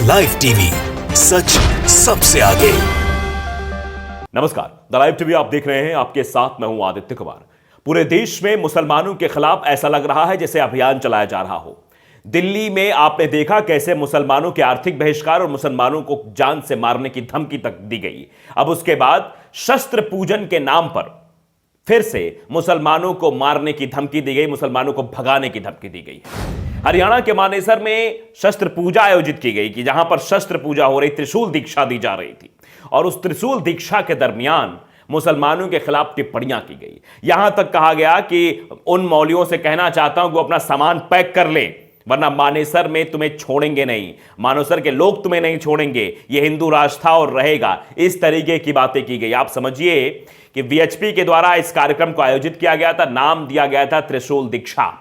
Live TV, सच सबसे आगे। नमस्कार, द लाइव टीवी आप देख रहे हैं। आपके साथ मैं हूं आदित्य कुमार। पूरे देश में मुसलमानों के खिलाफ ऐसा लग रहा है जैसे अभियान चलाया जा रहा हो। दिल्ली में आपने देखा कैसे मुसलमानों के आर्थिक बहिष्कार और मुसलमानों को जान से मारने की धमकी तक दी गई। अब उसके बाद शस्त्र पूजन के नाम पर फिर से मुसलमानों को मारने की धमकी दी गई, मुसलमानों को भगाने की धमकी दी गई। हरियाणा के मानेसर में शस्त्र पूजा आयोजित की गई कि जहां पर शस्त्र पूजा हो रही, त्रिशूल दीक्षा दी जा रही थी और उस त्रिशूल दीक्षा के दरमियान मुसलमानों के खिलाफ टिप्पणियां की गई। यहां तक कहा गया कि उन मौलवियों से कहना चाहता हूं कि वो अपना सामान पैक कर ले, वरना मानेसर में तुम्हें छोड़ेंगे नहीं, मानेसर के लोग तुम्हें नहीं छोड़ेंगे, यह हिंदू राज था और रहेगा। इस तरीके की बातें की गई। आप समझिए कि वीएचपी के द्वारा इस कार्यक्रम को आयोजित किया गया था, नाम दिया गया था त्रिशूल दीक्षा।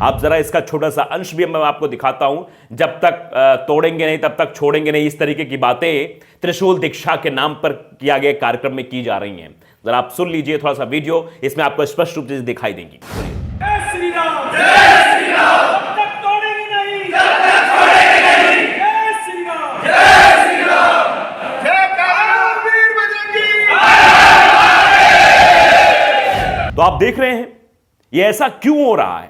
आप जरा इसका छोटा सा अंश भी मैं आपको दिखाता हूं। जब तक तोड़ेंगे नहीं तब तक छोड़ेंगे नहीं, इस तरीके की बातें त्रिशूल दीक्षा के नाम पर किया गया कार्यक्रम में की जा रही हैं। जरा आप सुन लीजिए थोड़ा सा वीडियो, इसमें आपको स्पष्ट रूप से दिखाई देंगी। जय श्री राम, जय श्री राम, जब तक तोड़ेंगे नहीं, जब तक छोड़ेंगे नहीं। जय श्री राम, जय श्री राम, जय वीर बजरंगी। तो आप देख रहे हैं ये ऐसा क्यों हो रहा है,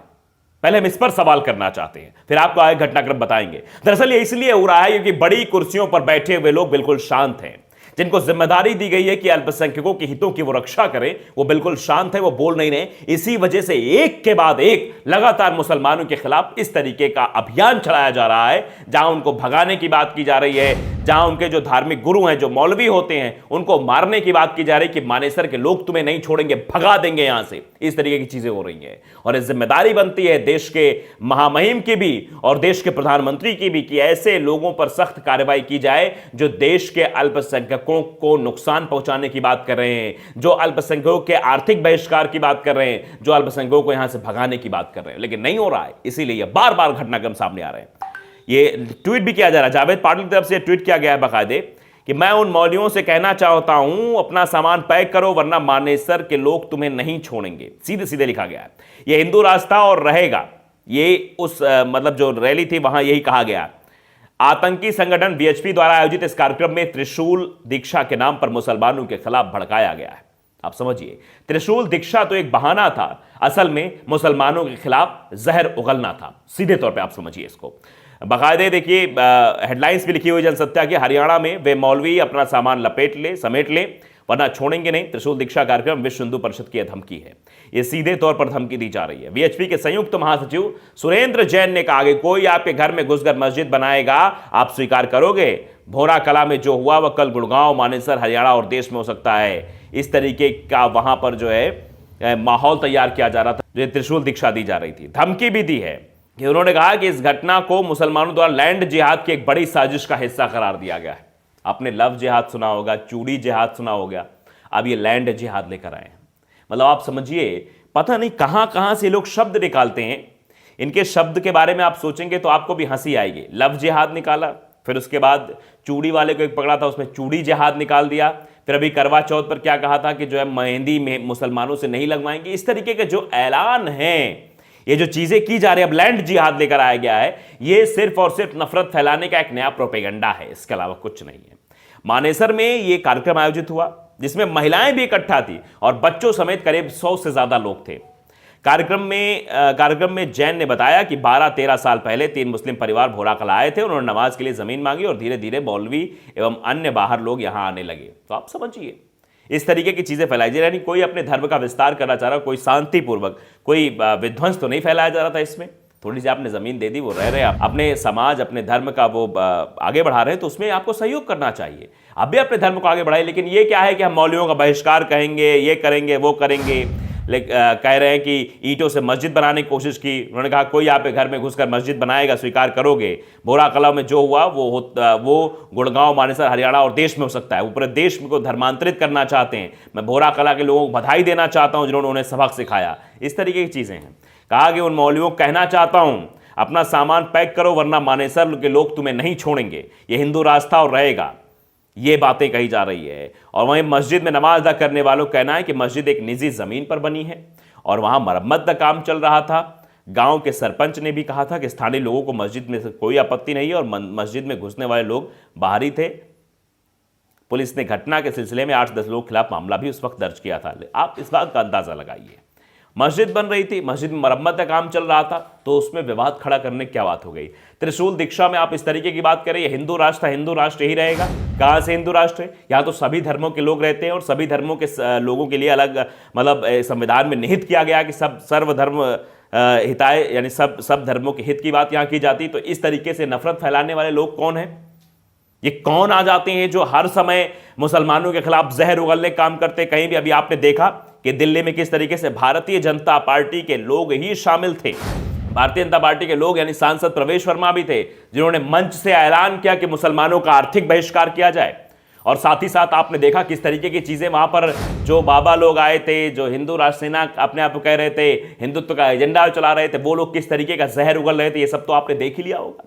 पहले हम इस पर सवाल करना चाहते हैं, फिर आपको आगे घटनाक्रम बताएंगे। दरअसल ये इसलिए हो रहा है क्योंकि बड़ी कुर्सियों पर बैठे हुए लोग बिल्कुल शांत हैं, जिनको जिम्मेदारी दी गई है कि अल्पसंख्यकों के हितों की वो रक्षा करें, वो बिल्कुल शांत है, वो बोल नहीं रहे। इसी वजह से एक के बाद एक लगातार मुसलमानों के खिलाफ इस तरीके का अभियान चलाया जा रहा है, जहां उनको भगाने की बात की जा रही है, जहां उनके जो धार्मिक गुरु हैं, जो मौलवी होते हैं, उनको मारने की बात की जा रही है कि मानेसर के लोग तुम्हें नहीं छोड़ेंगे, भगा देंगे यहां से। इस तरीके की चीजें हो रही हैं और ये जिम्मेदारी बनती है देश के महामहिम की भी और देश के प्रधानमंत्री की भी कि ऐसे लोगों पर सख्त कार्रवाई की जाए जो देश के अल्पसंख्यकों को नुकसान पहुंचाने की बात कर रहे हैं, जो अल्पसंख्यकों के आर्थिक बहिष्कार की बात कर रहे हैं, जो अल्पसंख्यकों को यहां से भगाने की बात कर रहे हैं। लेकिन नहीं हो रहा है, इसीलिए बार बार घटनाक्रम सामने आ रहे हैं। ये ट्वीट भी किया जा रहा है, जावेद पाटिल की तरफ से ट्वीट किया गया है बाकायदे कि मैं उन मौलवियों से कहना चाहता हूं अपना सामान पैक करो, वरना मानेसर के लोग तुम्हें नहीं छोड़ेंगे। सीधे सीधे लिखा गया है। यह हिंदू रास्ता और रहेगा, ये उस मतलब जो रैली थी वहां यही कहा गया। आतंकी संगठन वीएचपी द्वारा आयोजित इस कार्यक्रम में त्रिशूल दीक्षा के नाम पर मुसलमानों के खिलाफ भड़काया गया है। आप समझिए, त्रिशूल दीक्षा तो एक बहाना था, असल में मुसलमानों के खिलाफ जहर उगलना था। सीधे तौर पे आप समझिए इसको। बाकायदे देखिए हेडलाइंस भी लिखी हुई जनसत्या की, हरियाणा में वे मौलवी अपना सामान लपेट ले, समेट ले, वरना छोड़ेंगे नहीं। त्रिशूल दीक्षा कार्यक्रम विश्व हिंदू परिषद की धमकी है। यह सीधे तौर पर धमकी दी जा रही है। वीएचपी के संयुक्त महासचिव सुरेंद्र जैन ने कहा कि कोई आपके घर में घुसकर मस्जिद बनाएगा, आप स्वीकार करोगे? भोरा कला में जो हुआ वह कल गुड़गांव, मानेसर, हरियाणा और देश में हो सकता है। इस तरीके का वहां पर जो है माहौल तैयार किया जा रहा था, जो त्रिशूल दीक्षा दी जा रही थी। धमकी भी दी है कि उन्होंने कहा कि इस घटना को मुसलमानों द्वारा लैंड जिहाद की एक बड़ी साजिश का हिस्सा करार दिया गया है। आपने लव जिहाद सुना होगा, चूड़ी जिहाद सुना होगा, अब ये लैंड जिहाद लेकर आए हैं। मतलब आप समझिए, पता नहीं कहां कहां से लोग शब्द निकालते हैं। इनके शब्द के बारे में आप सोचेंगे तो आपको भी हंसी आएगी। लव जिहाद निकाला, फिर उसके बाद चूड़ी वाले को एक पकड़ा था, उसमें चूड़ी जिहाद निकाल दिया। फिर अभी करवा चौथ पर क्या कहा था कि जो है मेहंदी में मुसलमानों से नहीं लगवाएंगे। इस तरीके के जो ऐलान हैं, ये जो चीजें की जा रही है, अब लैंड जिहाद लेकर आया गया है, ये सिर्फ और सिर्फ नफरत फैलाने का एक नया प्रोपेगेंडा है, इसके अलावा कुछ नहीं है। मानेसर में ये कार्यक्रम आयोजित हुआ जिसमें महिलाएं भी इकट्ठा थी और बच्चों समेत करीब 100 से ज्यादा लोग थे। कार्यक्रम में जैन ने बताया कि 12-13 साल पहले 3 मुस्लिम परिवार भोरा कला आए थे। उन्होंने नमाज के लिए जमीन मांगी और धीरे धीरे मौलवी एवं अन्य बाहर लोग यहां आने लगे। तो आप समझिए, इस तरीके की चीजें फैलाई जा रही, कोई अपने धर्म का विस्तार करना चाह रहा, कोई शांतिपूर्वक, कोई विध्वंस तो नहीं फैलाया जा रहा था। इसमें थोड़ी सी आपने जमीन दे दी, वो रह रहे, अपने समाज अपने धर्म का वो आगे बढ़ा रहे हैं, तो उसमें आपको सहयोग करना चाहिए। आप भी अपने धर्म को आगे बढ़ाइए। लेकिन ये क्या है कि हम मौलवियों का बहिष्कार कहेंगे, ये करेंगे, वो करेंगे। कह रहे हैं कि ईंटों से मस्जिद बनाने की कोशिश की। उन्होंने कहा कोई आपके घर में घुसकर मस्जिद बनाएगा, स्वीकार करोगे? भोरा कला में जो हुआ वो गुड़गांव, मानेसर, हरियाणा और देश में हो सकता है। वो पूरे देश को धर्मांतरित करना चाहते हैं। मैं भोरा कला के लोगों को बधाई देना चाहता हूं जिन्होंने उन्हें सबक सिखाया। इस तरीके की चीजें हैं। कहा कि उन मौलवियों को कहना चाहता हूं अपना सामान पैक करो, वरना मानेसर के लोग तुम्हें नहीं छोड़ेंगे। यह हिंदू रास्ता और रहेगा। ये बातें कही जा रही है। और वहीं मस्जिद में नमाज अदा करने वालों का कहना है कि मस्जिद एक निजी जमीन पर बनी है और वहां मरम्मत का काम चल रहा था। गांव के सरपंच ने भी कहा था कि स्थानीय लोगों को मस्जिद में से कोई आपत्ति नहीं है और मस्जिद में घुसने वाले लोग बाहरी थे। पुलिस ने घटना के सिलसिले में 8-10 लोगों के खिलाफ मामला भी उस वक्त दर्ज किया था। आप इस बात का अंदाजा लगाइए, मस्जिद बन रही थी, मस्जिद में मरम्मत का काम चल रहा था, तो उसमें विवाद खड़ा करने की क्या बात हो गई। त्रिशूल दीक्षा में आप इस तरीके की बात करें, ये हिंदू राष्ट्र था, हिंदू राष्ट्र ही रहेगा। कहां से हिंदू राष्ट्र है? यहाँ तो सभी धर्मों के लोग रहते हैं और सभी धर्मों के लोगों के लिए अलग मतलब संविधान में निहित किया गया कि सब सर्वधर्म हिताय, यानी सब धर्मों के हित की बात यहाँ की जाती। तो इस तरीके से नफरत फैलाने वाले लोग कौन हैं? ये कौन आ जाते हैं जो हर समय मुसलमानों के खिलाफ जहर उगलने काम करते? कहीं भी अभी आपने देखा कि दिल्ली में किस तरीके से भारतीय जनता पार्टी के लोग ही शामिल थे। भारतीय जनता पार्टी के लोग यानी सांसद प्रवेश वर्मा भी थे, जिन्होंने मंच से ऐलान किया कि मुसलमानों का आर्थिक बहिष्कार किया जाए। और साथ ही साथ आपने देखा किस तरीके की चीजें वहां पर जो बाबा लोग आए थे, जो हिंदू राष्ट्र सेना अपने आप को कह रहे थे, हिंदुत्व का एजेंडा चला रहे थे, वो लोग किस तरीके का जहर उगल रहे थे, ये सब तो आपने देख ही लिया होगा।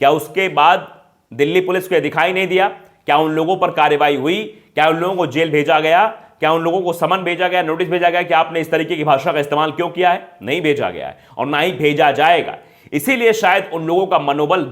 क्या उसके बाद दिल्ली पुलिस को यह दिखाई नहीं दिया? क्या उन लोगों पर कार्रवाई हुई? क्या उन लोगों को जेल भेजा गया? क्या उन लोगों को समन भेजा गया, नोटिस भेजा गया कि आपने इस तरीके की भाषा का इस्तेमाल क्यों किया है? नहीं भेजा गया है और ना ही भेजा जाएगा। इसीलिए शायद उन लोगों का मनोबल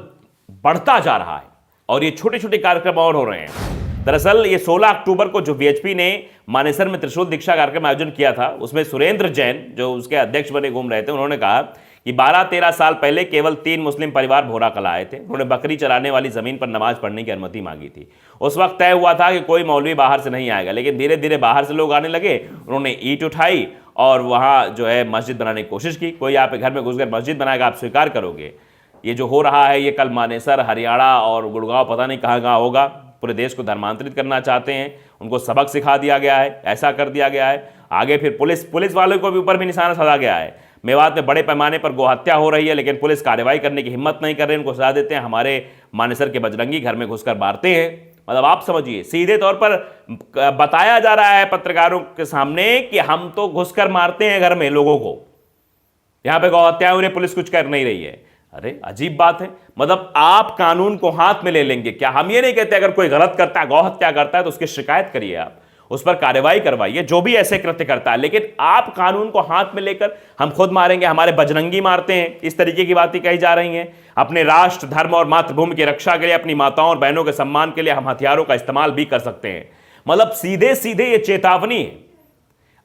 बढ़ता जा रहा है और ये छोटे छोटे कार्यक्रम और हो रहे हैं। दरअसल ये 16 अक्टूबर को जो वीएचपी ने मानेसर में त्रिशूल दीक्षा कार्यक्रम आयोजन किया था, उसमें सुरेंद्र जैन जो उसके अध्यक्ष बने घूम रहे थे, उन्होंने कहा कि 12-13 साल पहले केवल 3 मुस्लिम परिवार भोरा कला आए थे। उन्होंने बकरी चराने वाली जमीन पर नमाज पढ़ने की अनुमति मांगी थी। उस वक्त तय हुआ था कि कोई मौलवी बाहर से नहीं आएगा, लेकिन धीरे धीरे बाहर से लोग आने लगे। उन्होंने ईंट उठाई और वहां जो है मस्जिद बनाने की कोशिश की। कोई आप घर में घुसकर मस्जिद बनाएगा, आप स्वीकार करोगे? ये जो हो रहा है, ये कल मानेसर, हरियाणा और गुड़गांव, पता नहीं कहाँ कहाँ होगा। पूरे देश को धर्मांतरित करना चाहते हैं, उनको सबक सिखा दिया गया है, ऐसा कर दिया गया है। आगे फिर पुलिस वालों को भी ऊपर भी निशाना साधा गया है। मेवात में बड़े पैमाने पर गोहत्या हो रही है, लेकिन पुलिस कार्रवाई करने की हिम्मत नहीं कर रही, उनको सजा देते हैं। हमारे मानेसर के बजरंगी घर में घुसकर मारते हैं। मतलब आप समझिए, सीधे तौर पर बताया जा रहा है पत्रकारों के सामने कि हम तो घुसकर मारते हैं घर में लोगों को, यहां पे गोहत्या उन्हें पुलिस कुछ कर नहीं रही है। अरे अजीब बात है। मतलब आप कानून को हाथ में ले लेंगे क्या? हम ये नहीं कहते अगर कोई गलत करता है, गौहत्या करता है, तो उसकी शिकायत करिए, आप उस पर कार्रवाई करवाइए, जो भी ऐसे कृत्य करता है। लेकिन आप कानून को हाथ में लेकर हम खुद मारेंगे, हमारे बजरंगी मारते हैं, इस तरीके की बातें कही जा रही हैं। अपने राष्ट्र, धर्म और मातृभूमि की रक्षा के लिए, अपनी माताओं और बहनों के सम्मान के लिए हम हथियारों का इस्तेमाल भी कर सकते हैं। मतलब सीधे सीधे ये चेतावनी है।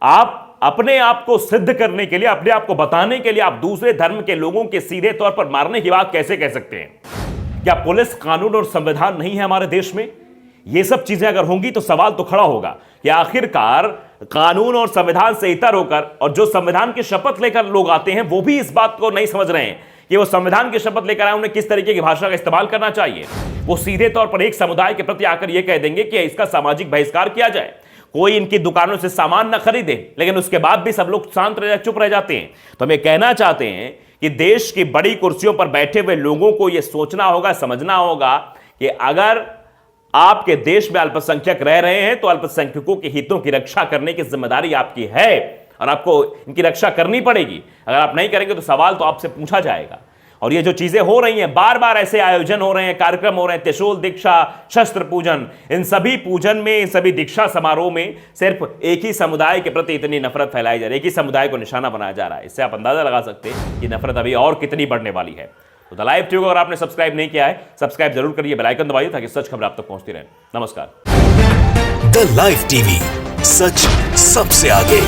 आप अपने आप को सिद्ध करने के लिए, अपने आप को बताने के लिए आप दूसरे धर्म के लोगों के सीधे तौर पर मारने की बात कैसे कह सकते हैं? क्या पुलिस, कानून और संविधान नहीं है हमारे देश में? ये सब चीजें अगर होंगी तो सवाल तो खड़ा होगा कि आखिरकार कानून और संविधान से इतर होकर, और जो संविधान की शपथ लेकर लोग आते हैं वो भी इस बात को नहीं समझ रहे हैं कि वो संविधान की शपथ लेकर आए, उन्हें किस तरीके की भाषा का इस्तेमाल करना चाहिए। वो सीधे तौर पर एक समुदाय के प्रति आकर यह कह देंगे कि इसका सामाजिक बहिष्कार किया जाए, कोई इनकी दुकानों से सामान न खरीदे, लेकिन उसके बाद भी सब लोग शांत रह, चुप रह जाते हैं। तो हम ये कहना चाहते हैं कि देश की बड़ी कुर्सियों पर बैठे हुए लोगों को यह सोचना होगा, समझना होगा कि अगर आपके देश में अल्पसंख्यक रह रहे हैं तो अल्पसंख्यकों के हितों की रक्षा करने की जिम्मेदारी आपकी है और आपको इनकी रक्षा करनी पड़ेगी। अगर आप नहीं करेंगे तो सवाल तो आपसे पूछा जाएगा। और ये जो चीजें हो रही हैं, बार बार ऐसे आयोजन हो रहे हैं, कार्यक्रम हो रहे हैं, त्रिशूल दीक्षा, शस्त्र पूजन, इन सभी पूजन में, इन सभी दीक्षा समारोह में सिर्फ एक ही समुदाय के प्रति इतनी नफरत फैलाई जा रही है, एक ही समुदाय को निशाना बनाया जा रहा है। इससे आप अंदाजा लगा सकते हैं कि नफरत अभी और कितनी बढ़ने वाली है। तो द लाइव टीवी को अगर आपने सब्सक्राइब नहीं किया है, सब्सक्राइब जरूर करिए, बेल आइकन दबाइए ताकि सच खबर आप तक पहुंचती रहे। नमस्कार। द लाइव टीवी, सच सबसे आगे।